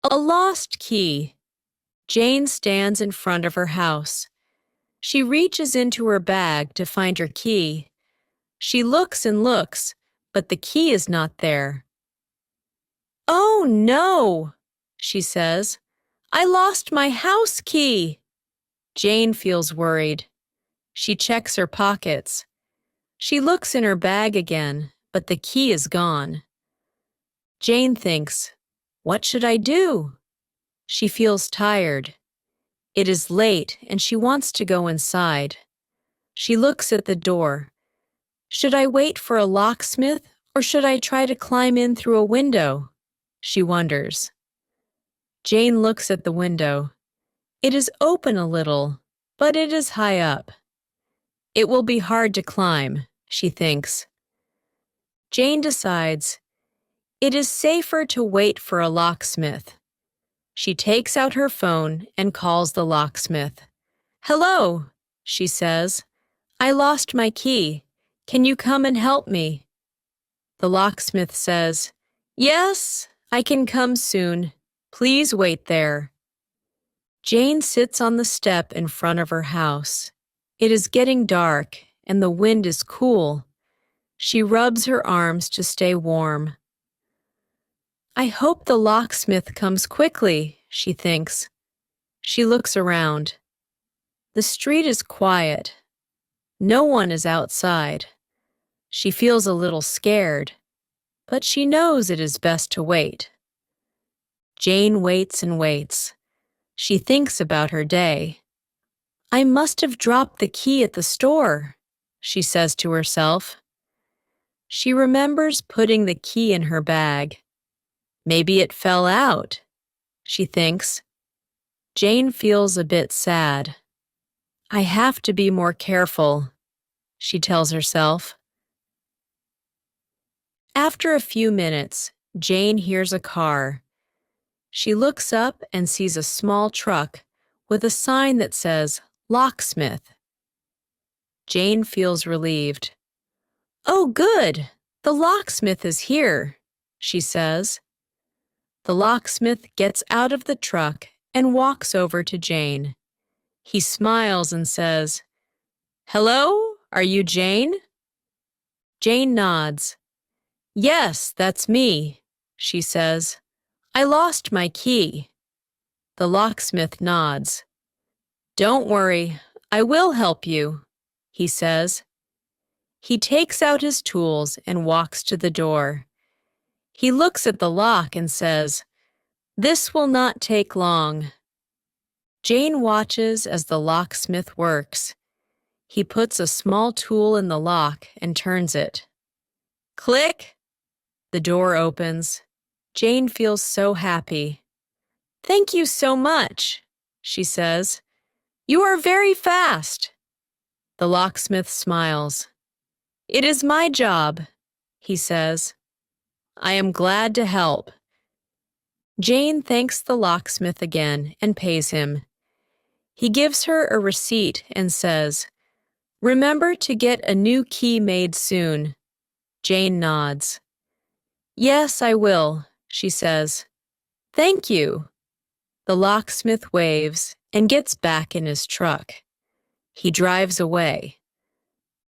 A lost key. Jane stands in front of her house. She reaches into her bag to find her key. She looks and looks, but the key is not there. "Oh, no," she says. "I lost my house key." Jane feels worried. She checks her pockets. She looks in her bag again, but the key is gone. Jane thinks, "What should I do?" She feels tired. It is late and she wants to go inside. She looks at the door. Should I wait for a locksmith or should I try to climb in through a window? She wonders. Jane looks at the window. It is open a little, but it is high up. It will be hard to climb, she thinks. Jane decides it is safer to wait for a locksmith. She takes out her phone and calls the locksmith. "Hello," she says. "I lost my key. Can you come and help me?" The locksmith says, "Yes, I can come soon. Please wait there." Jane sits on the step in front of her house. It is getting dark and the wind is cool. She rubs her arms to stay warm. I hope the locksmith comes quickly, she thinks. She looks around. The street is quiet. No one is outside. She feels a little scared, but she knows it is best to wait. Jane waits and waits. She thinks about her day. I must have dropped the key at the store, she says to herself. She remembers putting the key in her bag. Maybe it fell out, she thinks. Jane feels a bit sad. I have to be more careful, she tells herself. After a few minutes, Jane hears a car. She looks up and sees a small truck with a sign that says, Locksmith. Jane feels relieved. Oh, good! The locksmith is here, she says. The locksmith gets out of the truck and walks over to Jane. He smiles and says, Hello, are you Jane? Jane nods. Yes, that's me, she says. I lost my key. The locksmith nods. Don't worry, I will help you, he says. He takes out his tools and walks to the door. He looks at the lock and says, This will not take long. Jane watches as the locksmith works. He puts a small tool in the lock and turns it. Click! The door opens. Jane feels so happy. Thank you so much, she says. You are very fast. The locksmith smiles. It is my job, he says. I am glad to help. Jane thanks the locksmith again and pays him. He gives her a receipt and says, Remember to get a new key made soon. Jane nods. Yes, I will, she says. Thank you. The locksmith waves and gets back in his truck. He drives away.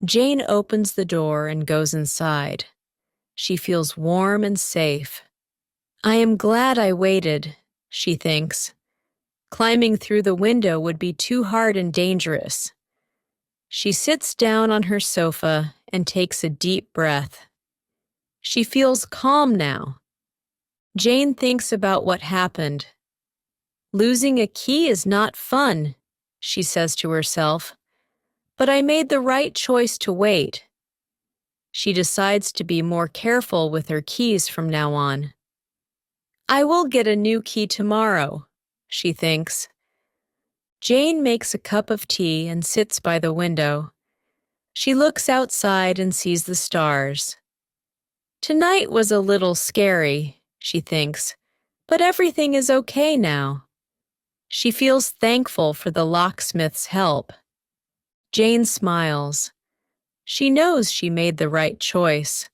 Jane opens the door and goes inside. She feels warm and safe. I am glad I waited, she thinks. Climbing through the window would be too hard and dangerous. She sits down on her sofa and takes a deep breath. She feels calm now. Jane thinks about what happened. Losing a key is not fun, she says to herself, but I made the right choice to wait. She decides to be more careful with her keys from now on. I will get a new key tomorrow, she thinks. Jane makes a cup of tea and sits by the window. She looks outside and sees the stars. Tonight was a little scary, she thinks, but everything is okay now. She feels thankful for the locksmith's help. Jane smiles. She knows she made the right choice.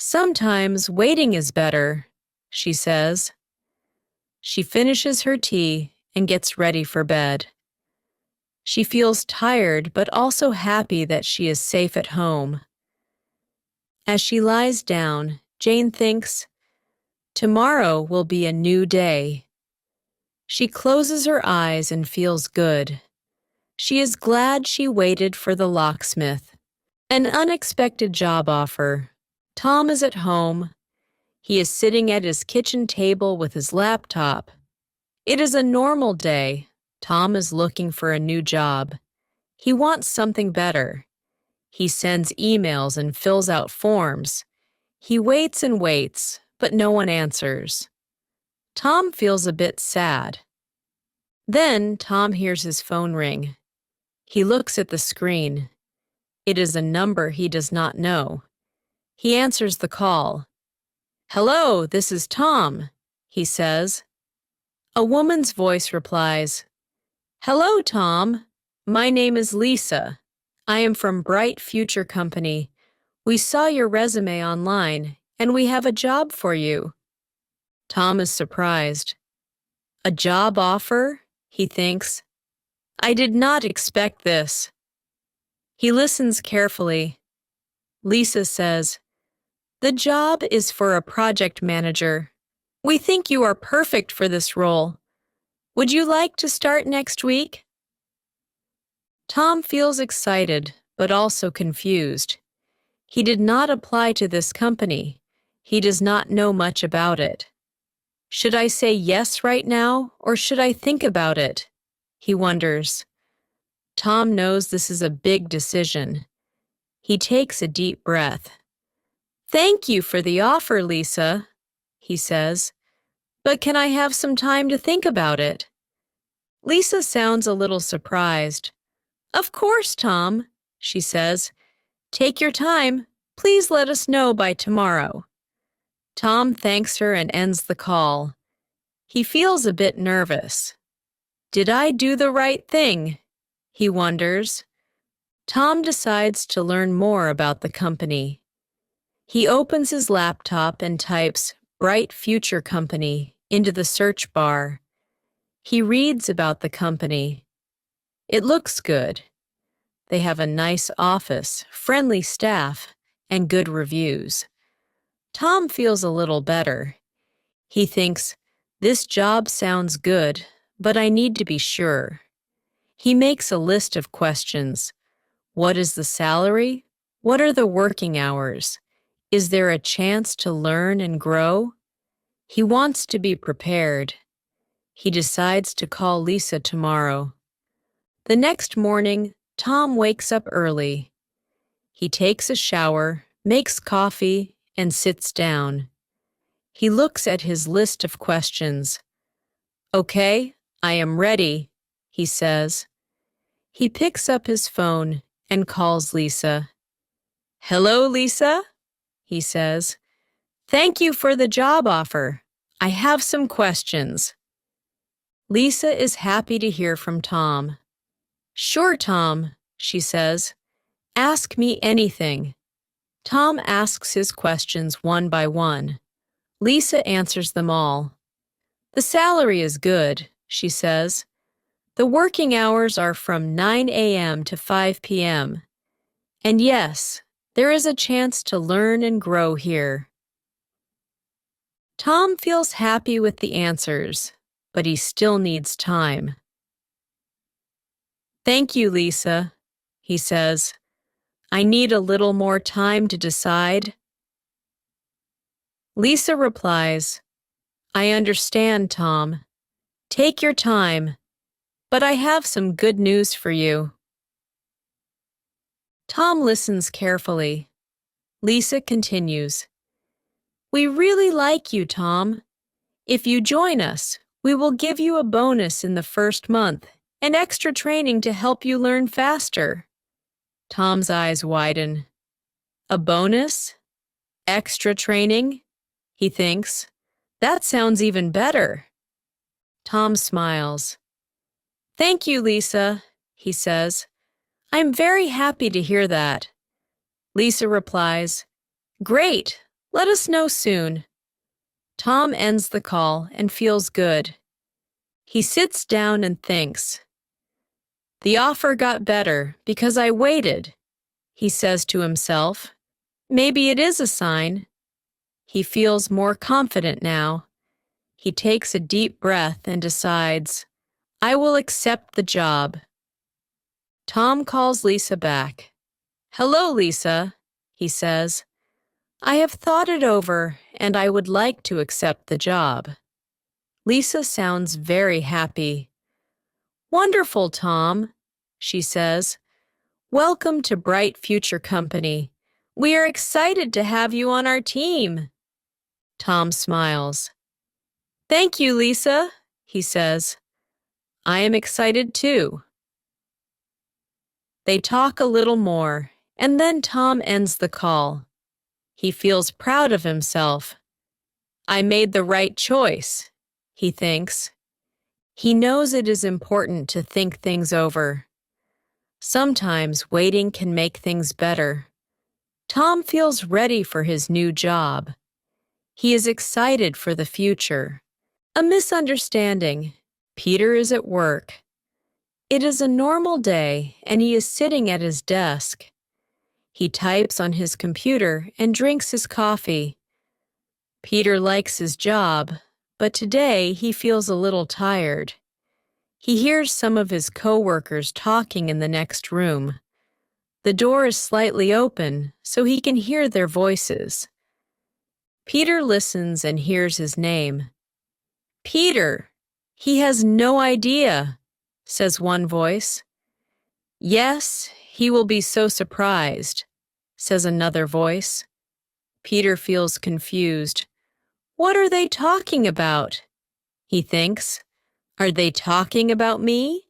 Sometimes waiting is better, she says. She finishes her tea and gets ready for bed. She feels tired but also happy that she is safe at home. As she lies down, Jane thinks, tomorrow will be a new day. She closes her eyes and feels good. She is glad she waited for the locksmith. An unexpected job offer. Tom is at home. He is sitting at his kitchen table with his laptop. It is a normal day. Tom is looking for a new job. He wants something better. He sends emails and fills out forms. He waits and waits, but no one answers. Tom feels a bit sad. Then Tom hears his phone ring. He looks at the screen. It is a number he does not know. He answers the call. "Hello, this is Tom," he says. A woman's voice replies, "Hello, Tom. My name is Lisa. I am from Bright Future Company. We saw your resume online, and we have a job for you." Tom is surprised. A job offer? He thinks. I did not expect this. He listens carefully. Lisa says, "The job is for a project manager. We think you are perfect for this role. Would you like to start next week?" Tom feels excited, but also confused. He did not apply to this company. He does not know much about it. Should I say yes right now, or should I think about it? He wonders. Tom knows this is a big decision. He takes a deep breath. "Thank you for the offer, Lisa," he says. "But can I have some time to think about it?" Lisa sounds a little surprised. "Of course, Tom," she says. "Take your time. Please let us know by tomorrow." Tom thanks her and ends the call. He feels a bit nervous. Did I do the right thing? He wonders. Tom decides to learn more about the company. He opens his laptop and types Bright Future Company into the search bar. He reads about the company. It looks good. They have a nice office, friendly staff, and good reviews. Tom feels a little better. He thinks, this job sounds good, but I need to be sure. He makes a list of questions. What is the salary? What are the working hours? Is there a chance to learn and grow? He wants to be prepared. He decides to call Lisa tomorrow. The next morning, Tom wakes up early. He takes a shower, makes coffee, and sits down. He looks at his list of questions. "Okay, I am ready," he says. He picks up his phone and calls Lisa. "Hello, Lisa," he says. "Thank you for the job offer. I have some questions." Lisa is happy to hear from Tom. "Sure, Tom," she says. "Ask me anything." Tom asks his questions one by one. Lisa answers them all. "The salary is good," she says. "The working hours are from 9 a.m. to 5 p.m. And yes, there is a chance to learn and grow here." Tom feels happy with the answers, but he still needs time. "Thank you, Lisa," he says. "I need a little more time to decide." Lisa replies, "I understand, Tom. Take your time, but I have some good news for you." Tom listens carefully. Lisa continues, "We really like you, Tom. If you join us, we will give you a bonus in the first month and extra training to help you learn faster." Tom's eyes widen. A bonus? Extra training? He thinks. That sounds even better. Tom smiles. "Thank you, Lisa," he says. "I'm very happy to hear that." Lisa replies, "Great. Let us know soon. Tom ends the call and feels good. He sits down and thinks. The offer got better because I waited, he says to himself. Maybe it is a sign. He feels more confident now. He takes a deep breath and decides, I will accept the job. Tom calls Lisa back. Hello, Lisa, he says. I have thought it over and I would like to accept the job. Lisa sounds very happy. Wonderful, Tom, she says. Welcome to Bright Future Company. We are excited to have you on our team. Tom smiles. Thank you, Lisa, he says. I am excited too. They talk a little more, and then Tom ends the call. He feels proud of himself. I made the right choice, he thinks. He knows it is important to think things over. Sometimes waiting can make things better. Tom feels ready for his new job. He is excited for the future. A misunderstanding. Peter is at work. It is a normal day, and he is sitting at his desk. He types on his computer and drinks his coffee. Peter likes his job, but today he feels a little tired. He hears some of his coworkers talking in the next room. The door is slightly open, so he can hear their voices. Peter listens and hears his name. Peter! He has no idea, says one voice. Yes, he will be so surprised, says another voice. Peter feels confused. What are they talking about? He thinks. Are they talking about me?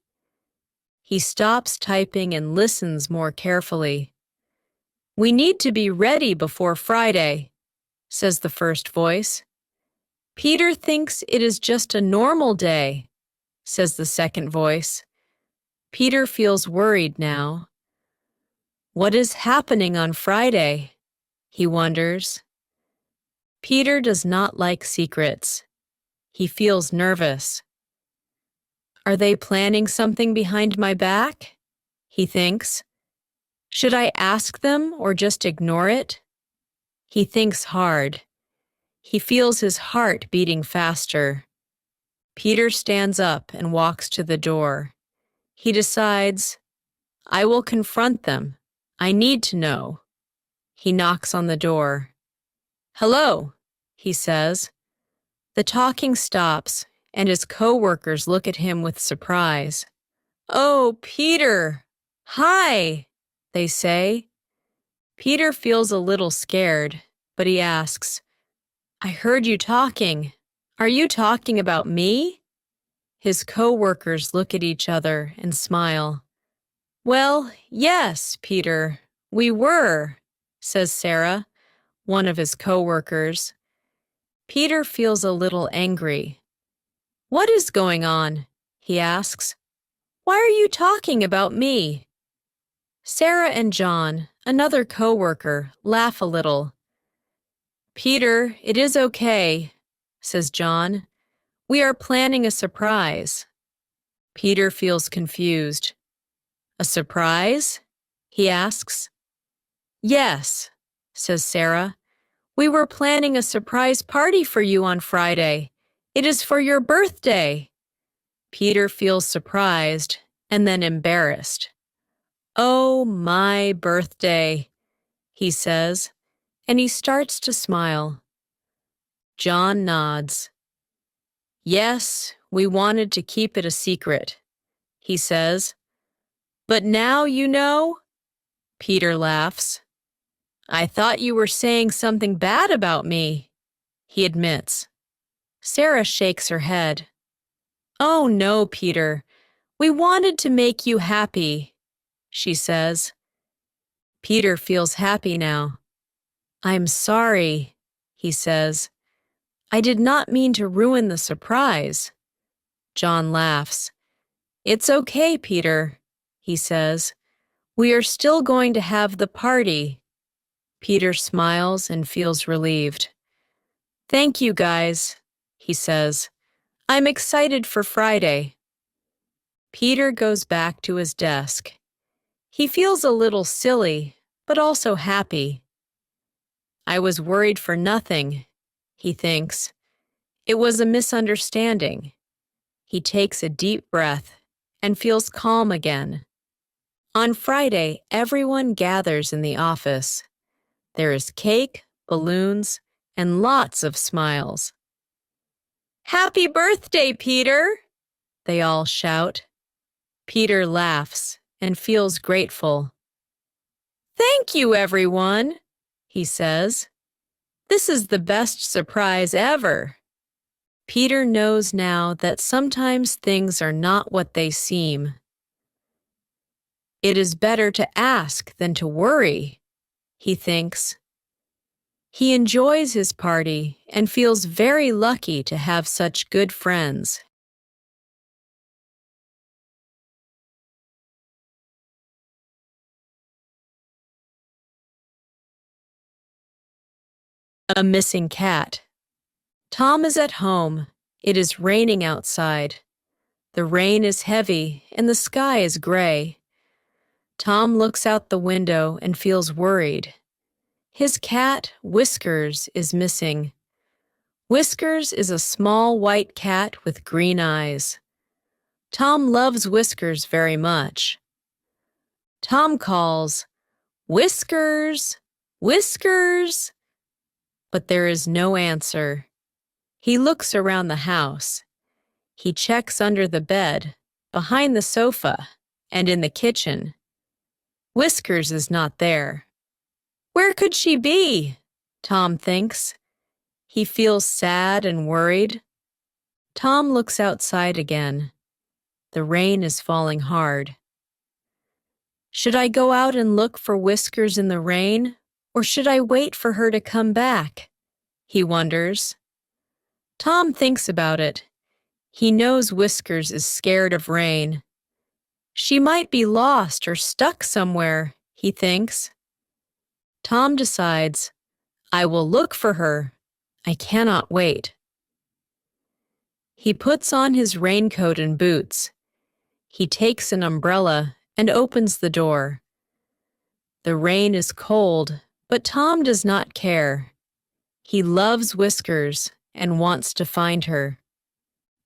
He stops typing and listens more carefully. We need to be ready before Friday, says the first voice. Peter thinks it is just a normal day, says the second voice. Peter feels worried now. What is happening on Friday? He wonders. Peter does not like secrets. He feels nervous. Are they planning something behind my back? He thinks. Should I ask them or just ignore it? He thinks hard. He feels his heart beating faster. Peter stands up and walks to the door. He decides, I will confront them. I need to know. He knocks on the door. Hello, he says. The talking stops, and his coworkers look at him with surprise. Oh, Peter! Hi, they say. Peter feels a little scared, but he asks, I heard you talking. Are you talking about me? His coworkers look at each other and smile. Well, yes, Peter, we were, says Sarah, one of his coworkers. Peter feels a little angry. What is going on? He asks. Why are you talking about me? Sarah and John, another coworker, laugh a little. Peter, it is okay, says John. We are planning a surprise. Peter feels confused. A surprise? He asks. Yes, says Sarah. We were planning a surprise party for you on Friday. It is for your birthday. Peter feels surprised and then embarrassed. Oh, my birthday, he says, and he starts to smile. John nods. Yes, we wanted to keep it a secret, he says. But now you know? Peter laughs. I thought you were saying something bad about me, he admits. Sarah shakes her head. Oh, no, Peter. We wanted to make you happy, she says. Peter feels happy now. I'm sorry, he says. I did not mean to ruin the surprise. John laughs. It's okay, Peter, he says. We are still going to have the party. Peter smiles and feels relieved. "Thank you, guys," he says. "I'm excited for Friday." Peter goes back to his desk. He feels a little silly, but also happy. "I was worried for nothing," he thinks. "It was a misunderstanding." He takes a deep breath and feels calm again. On Friday, everyone gathers in the office. There is cake, balloons, and lots of smiles. "Happy birthday, Peter!" they all shout. Peter laughs and feels grateful. "Thank you, everyone," he says. "This is the best surprise ever." Peter knows now that sometimes things are not what they seem. It is better to ask than to worry, he thinks. He enjoys his party and feels very lucky to have such good friends. A missing cat. Tom is at home. It is raining outside. The rain is heavy and the sky is gray. Tom looks out the window and feels worried. His cat, Whiskers, is missing. Whiskers is a small white cat with green eyes. Tom loves Whiskers very much. Tom calls, "Whiskers! Whiskers!" But there is no answer. He looks around the house. He checks under the bed, behind the sofa, and in the kitchen. Whiskers is not there. Where could she be? Tom thinks. He feels sad and worried. Tom looks outside again. The rain is falling hard. Should I go out and look for Whiskers in the rain, or should I wait for her to come back? He wonders. Tom thinks about it. He knows Whiskers is scared of rain. She might be lost or stuck somewhere, he thinks. Tom decides, I will look for her. I cannot wait. He puts on his raincoat and boots. He takes an umbrella and opens the door. The rain is cold, but Tom does not care. He loves Whiskers and wants to find her.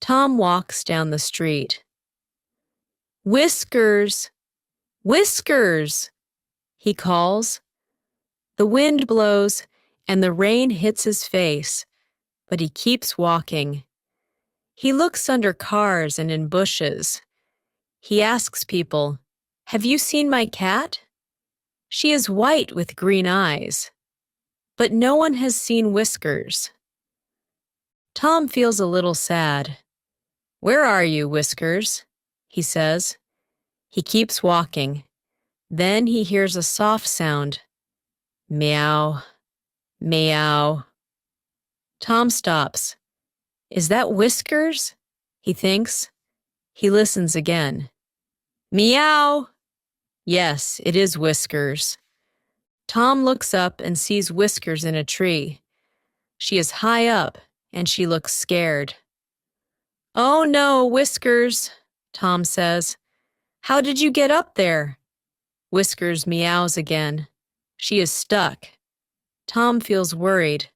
Tom walks down the street. "Whiskers! Whiskers!" he calls. The wind blows and the rain hits his face, but he keeps walking. He looks under cars and in bushes. He asks people, "Have you seen my cat? She is white with green eyes." But no one has seen Whiskers. Tom feels a little sad. "Where are you, Whiskers?" he says. He keeps walking. Then he hears a soft sound. Meow, meow. Tom stops. Is that Whiskers? He thinks. He listens again. Meow! Yes, it is Whiskers. Tom looks up and sees Whiskers in a tree. She is high up, and she looks scared. "Oh no, Whiskers," Tom says. "How did you get up there?" Whiskers meows again. She is stuck. Tom feels worried.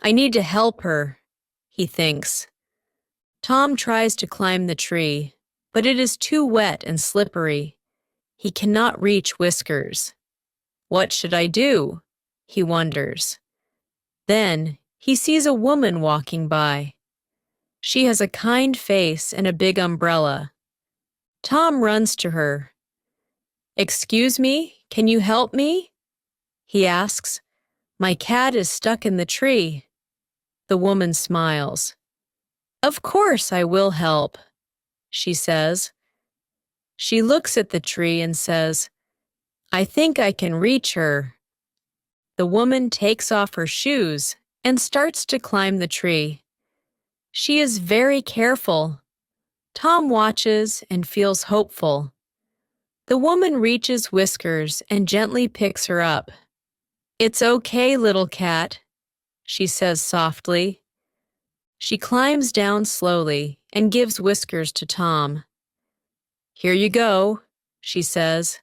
I need to help her, he thinks. Tom tries to climb the tree, but it is too wet and slippery. He cannot reach Whiskers. What should I do? He wonders. Then he sees a woman walking by. She has a kind face and a big umbrella. Tom runs to her. "Excuse me, can you help me?" he asks. "My cat is stuck in the tree." The woman smiles. "Of course I will help," she says. She looks at the tree and says, "I think I can reach her." The woman takes off her shoes and starts to climb the tree. She is very careful. Tom watches and feels hopeful. The woman reaches Whiskers and gently picks her up. It's okay, little cat, she says softly. She climbs down slowly and gives Whiskers to Tom. Here you go, she says.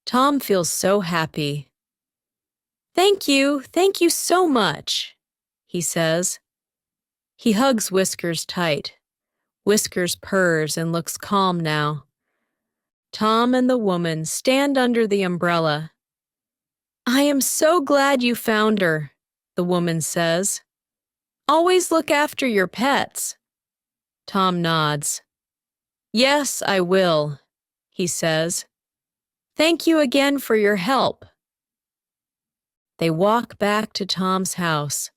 Tom feels so happy. Thank you so much, he says. He hugs Whiskers tight. Whiskers purrs and looks calm now. Tom and the woman stand under the umbrella. I am so glad you found her, the woman says. Always look after your pets. Tom nods. Yes, I will, he says. Thank you again for your help. They walk back to Tom's house.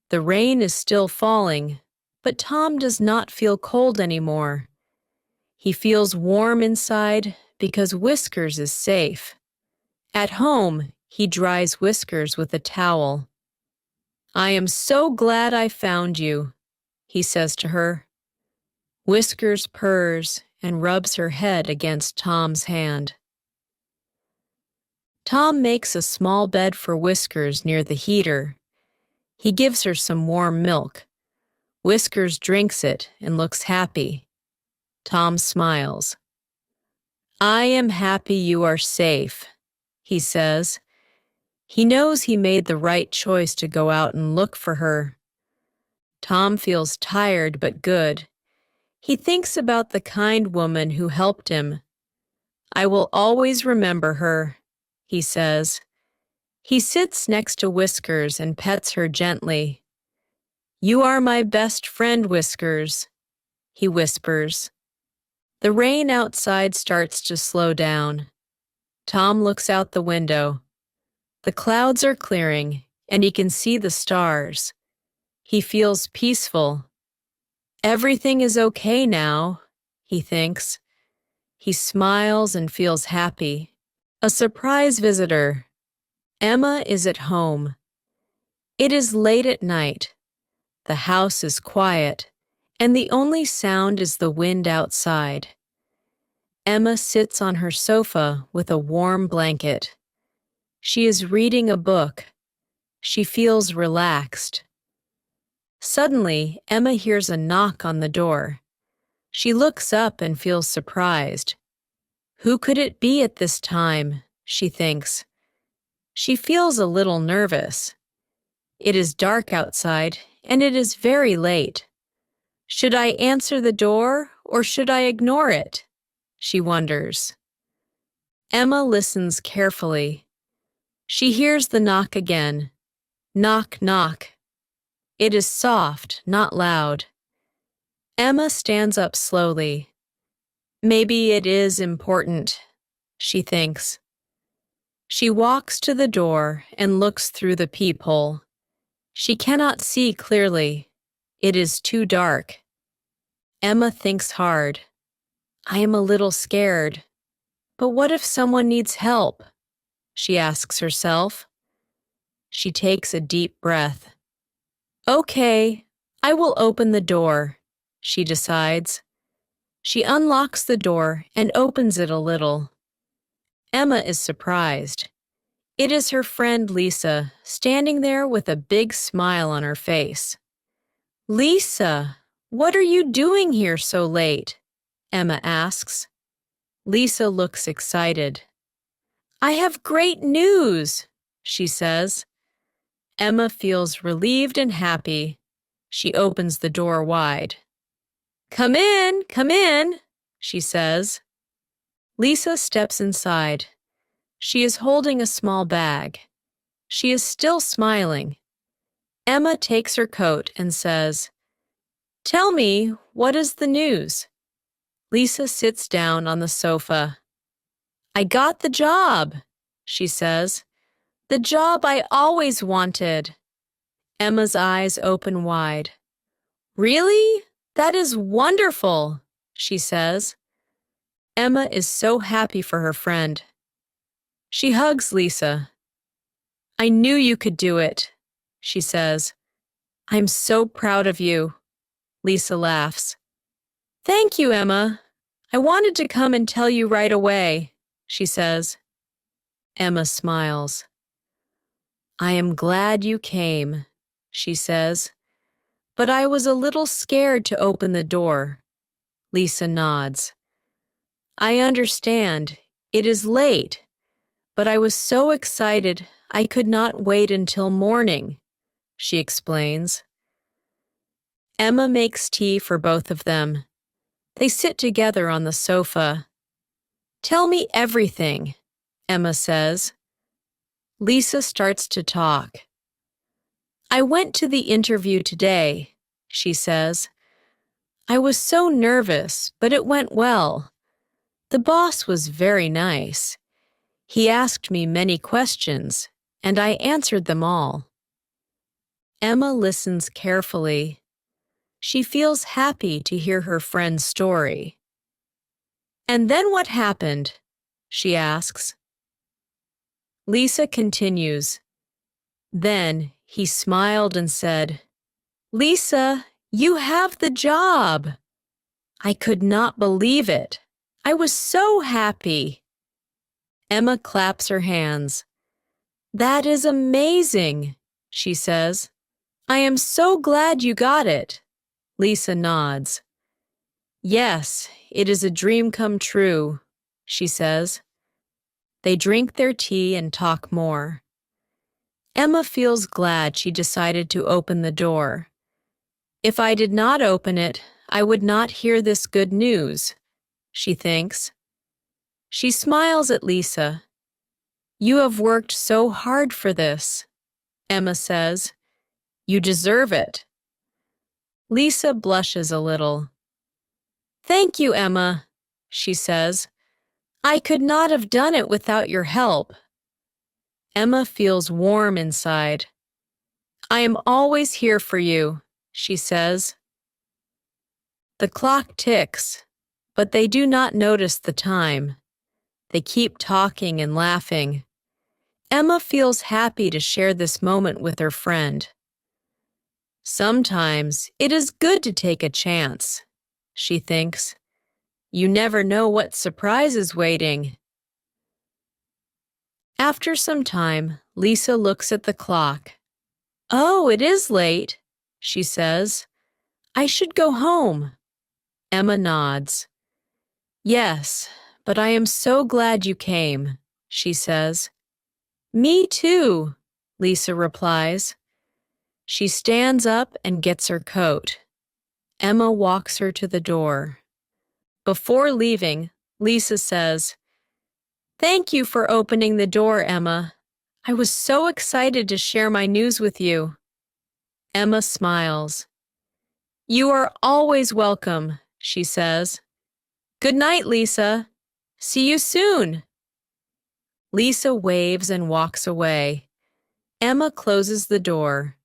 The rain is still falling, but Tom does not feel cold anymore. He feels warm inside because Whiskers is safe. At home, he dries Whiskers with a towel. I am so glad I found you, he says to her. Whiskers purrs and rubs her head against Tom's hand. Tom makes a small bed for Whiskers near the heater. He gives her some warm milk. Whiskers drinks it and looks happy. Tom smiles. I am happy you are safe, he says. He knows he made the right choice to go out and look for her. Tom feels tired but good. He thinks about the kind woman who helped him. I will always remember her, he says. He sits next to Whiskers and pets her gently. You are my best friend, Whiskers, he whispers. The rain outside starts to slow down. Tom looks out the window. The clouds are clearing, and he can see the stars. He feels peaceful. Everything is okay now, he thinks. He smiles and feels happy. A surprise visitor. Emma is at home. It is late at night. The house is quiet, and the only sound is the wind outside. Emma sits on her sofa with a warm blanket. She is reading a book. She feels relaxed. Suddenly, Emma hears a knock on the door. She looks up and feels surprised. Who could it be at this time? She thinks. She feels a little nervous. It is dark outside, and it is very late. Should I answer the door, or should I ignore it? She wonders. Emma listens carefully. She hears the knock again. Knock, knock. It is soft, not loud. Emma stands up slowly. Maybe it is important, she thinks. She walks to the door and looks through the peephole. She cannot see clearly. It is too dark. Emma thinks hard. I am a little scared. But what if someone needs help? She asks herself. She takes a deep breath. Okay, I will open the door, she decides. She unlocks the door and opens it a little. Emma is surprised. It is her friend Lisa, standing there with a big smile on her face. Lisa, what are you doing here so late? Emma asks. Lisa looks excited. I have great news, she says. Emma feels relieved and happy. She opens the door wide. Come in, she says. Lisa steps inside. She is holding a small bag. She is still smiling. Emma takes her coat and says, Tell me, what is the news? Lisa sits down on the sofa. I got the job, she says. The job I always wanted. Emma's eyes open wide. Really? That is wonderful, she says. Emma is so happy for her friend. She hugs Lisa. I knew you could do it, she says. I'm so proud of you. Lisa laughs. Thank you, Emma. I wanted to come and tell you right away, she says. Emma smiles. I am glad you came, she says. But I was a little scared to open the door. Lisa nods. I understand. It is late. But I was so excited I could not wait until morning, she explains. Emma makes tea for both of them. They sit together on the sofa. Tell me everything, Emma says. Lisa starts to talk. I went to the interview today, she says. I was so nervous, but it went well. The boss was very nice. He asked me many questions, and I answered them all. Emma listens carefully. She feels happy to hear her friend's story. And then what happened? She asks. Lisa continues. Then he smiled and said, Lisa, you have the job. I could not believe it. I was so happy. Emma claps her hands. That is amazing, she says. I am so glad you got it. Lisa nods. Yes, it is a dream come true, she says. They drink their tea and talk more. Emma feels glad she decided to open the door. If I did not open it, I would not hear this good news, she thinks. She smiles at Lisa. You have worked so hard for this, Emma says. You deserve it. Lisa blushes a little. Thank you, Emma, she says. I could not have done it without your help. Emma feels warm inside. I am always here for you, she says. The clock ticks, but they do not notice the time. They keep talking and laughing. Emma feels happy to share this moment with her friend. Sometimes it is good to take a chance, she thinks. You never know what surprise is waiting. After some time, Lisa looks at the clock. Oh, it is late, she says. I should go home. Emma nods. Yes, but I am so glad you came, she says. Me too, Lisa replies. She stands up and gets her coat. Emma walks her to the door. Before leaving, Lisa says, Thank you for opening the door, Emma. I was so excited to share my news with you. Emma smiles. You are always welcome, she says. Good night, Lisa. See you soon. Lisa waves and walks away. Emma closes the door.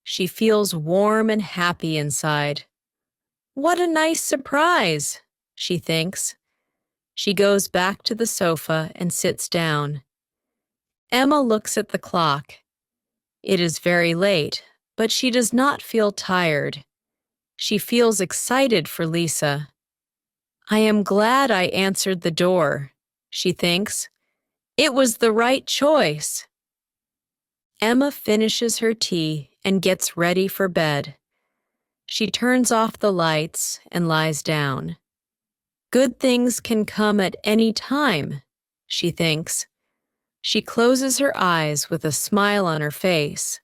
She feels warm and happy inside. What a nice surprise, she thinks. She goes back to the sofa and sits down. Emma looks at the clock. It is very late, but she does not feel tired. She feels excited for Lisa. I am glad I answered the door, she thinks. It was the right choice. Emma finishes her tea and gets ready for bed. She turns off the lights and lies down. Good things can come at any time, she thinks. She closes her eyes with a smile on her face.